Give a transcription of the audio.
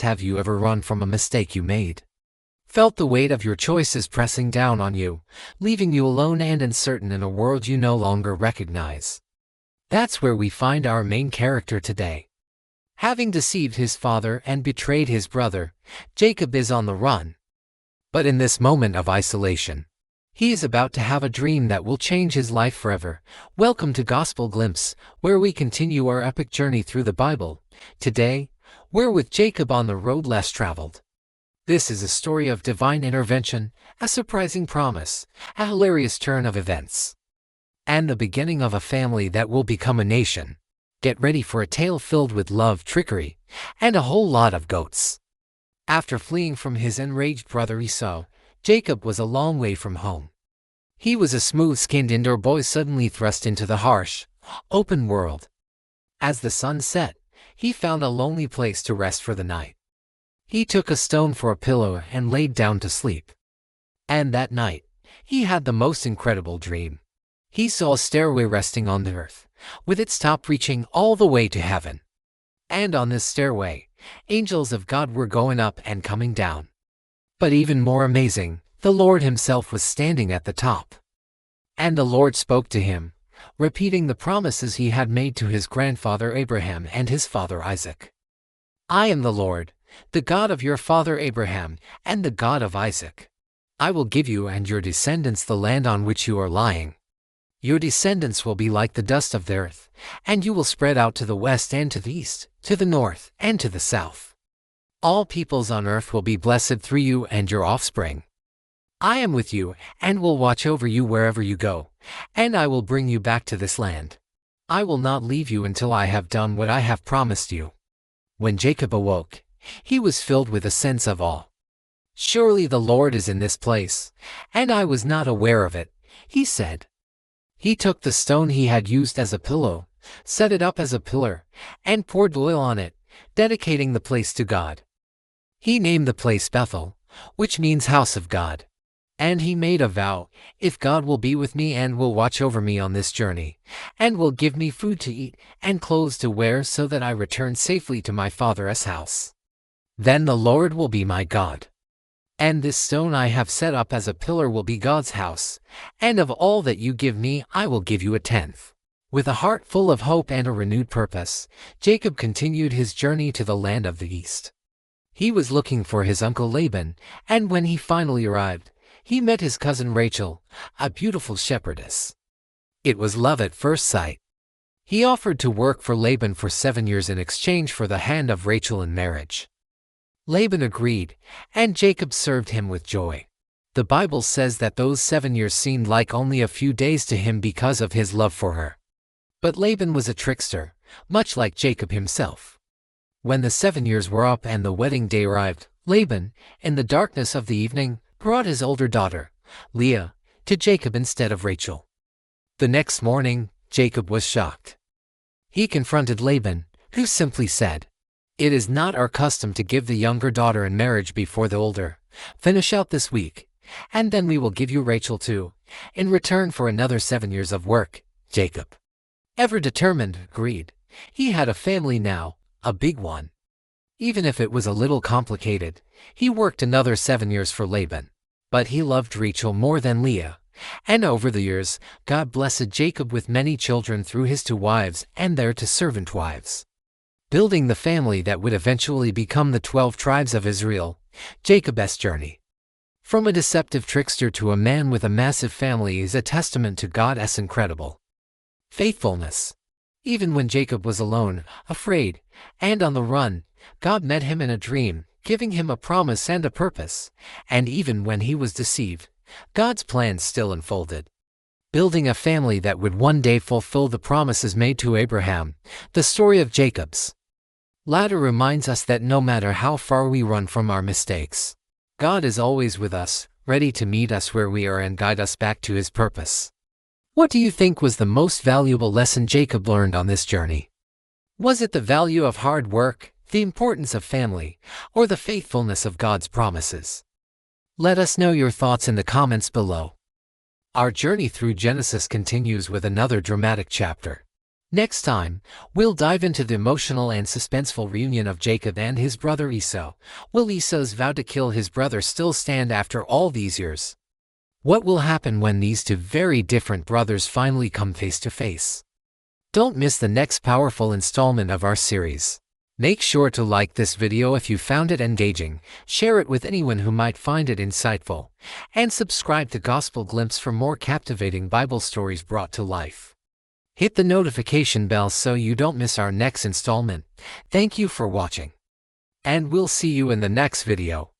Have you ever run from a mistake you made? Felt the weight of your choices pressing down on you, leaving you alone and uncertain in a world you no longer recognize? That's where we find our main character today. Having deceived his father and betrayed his brother, Jacob is on the run. But in this moment of isolation, he is about to have a dream that will change his life forever. Welcome to Gospel Glimpse, where we continue our epic journey through the Bible. Today, we're with Jacob on the road less traveled. This is a story of divine intervention, a surprising promise, a hilarious turn of events, and the beginning of a family that will become a nation. Get ready for a tale filled with love, trickery, and a whole lot of goats. After fleeing from his enraged brother Esau, Jacob was a long way from home. He was a smooth-skinned indoor boy suddenly thrust into the harsh, open world. As the sun set, he found a lonely place to rest for the night. He took a stone for a pillow and laid down to sleep. And that night, he had the most incredible dream. He saw a stairway resting on the earth, with its top reaching all the way to heaven. And on this stairway, angels of God were going up and coming down. But even more amazing, the Lord himself was standing at the top. And the Lord spoke to him, repeating the promises he had made to his grandfather Abraham and his father Isaac. I am the Lord, the God of your father Abraham, and the God of Isaac. I will give you and your descendants the land on which you are lying. Your descendants will be like the dust of the earth, and you will spread out to the west and to the east, to the north and to the south. All peoples on earth will be blessed through you and your offspring. I am with you and will watch over you wherever you go, and I will bring you back to this land. I will not leave you until I have done what I have promised you. When Jacob awoke, he was filled with a sense of awe. Surely the Lord is in this place, and I was not aware of it, he said. He took the stone he had used as a pillow, set it up as a pillar, and poured oil on it, dedicating the place to God. He named the place Bethel, which means house of God. And he made a vow, if God will be with me and will watch over me on this journey, and will give me food to eat and clothes to wear so that I return safely to my father's house, then the Lord will be my God. And this stone I have set up as a pillar will be God's house, and of all that you give me I will give you a tenth. With a heart full of hope and a renewed purpose, Jacob continued his journey to the land of the east. He was looking for his uncle Laban, and when he finally arrived, he met his cousin Rachel, a beautiful shepherdess. It was love at first sight. He offered to work for Laban for 7 years in exchange for the hand of Rachel in marriage. Laban agreed, and Jacob served him with joy. The Bible says that those 7 years seemed like only a few days to him because of his love for her. But Laban was a trickster, much like Jacob himself. When the 7 years were up and the wedding day arrived, Laban, in the darkness of the evening, brought his older daughter, Leah, to Jacob instead of Rachel. The next morning, Jacob was shocked. He confronted Laban, who simply said, "It is not our custom to give the younger daughter in marriage before the older. Finish out this week, and then we will give you Rachel too, in return for another 7 years of work." Jacob, ever determined, agreed. He had a family now, a big one. Even if it was a little complicated, he worked another 7 years for Laban. But he loved Rachel more than Leah, and over the years, God blessed Jacob with many children through his 2 wives and their 2 servant wives. Building the family that would eventually become the 12 tribes of Israel, Jacob's journey from a deceptive trickster to a man with a massive family is a testament to God's incredible faithfulness. Even when Jacob was alone, afraid, and on the run, God met him in a dream, giving him a promise and a purpose. And even when he was deceived, God's plans still unfolded. Building a family that would one day fulfill the promises made to Abraham, the story of Jacob's ladder reminds us that no matter how far we run from our mistakes, God is always with us, ready to meet us where we are and guide us back to his purpose. What do you think was the most valuable lesson Jacob learned on this journey? Was it the value of hard work, the importance of family, or the faithfulness of God's promises? Let us know your thoughts in the comments below. Our journey through Genesis continues with another dramatic chapter. Next time, we'll dive into the emotional and suspenseful reunion of Jacob and his brother Esau. Will Esau's vow to kill his brother still stand after all these years? What will happen when these two very different brothers finally come face to face? Don't miss the next powerful installment of our series. Make sure to like this video if you found it engaging, share it with anyone who might find it insightful, and subscribe to Gospel Glimpse for more captivating Bible stories brought to life. Hit the notification bell so you don't miss our next installment. Thank you for watching, and we'll see you in the next video.